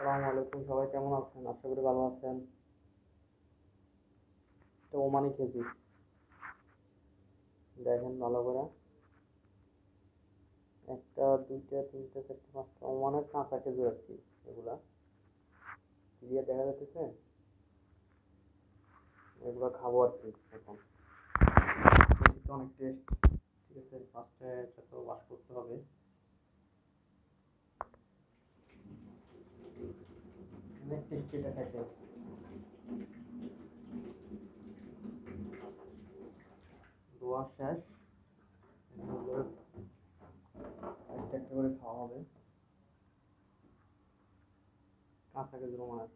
আসসালামু আলাইকুম, সবাই কেমন আছেন? আশা করি ভালো আছেন। তো ওমানি খেজুর দেখেন ভালো করে, একটা দুইটা তিনটা চারটা পাঁচটা ওমানের কাঁচা খেজুর আর কি। এগুলা ক্লিয়ার দেখা যাচ্ছে। এগুলো খাবো আর কি এখন। খেতে অনেক টেস্ট। ঠিক আছে, ফার্স্টে এটা তো ওয়াশ করতে হবে। অনেক টেস্টি এটা খাইতে। ধোয়া শেষ। এগুলো একটা একটা করে খাওয়া হবে। কাঁচা খেজুর ওমানের।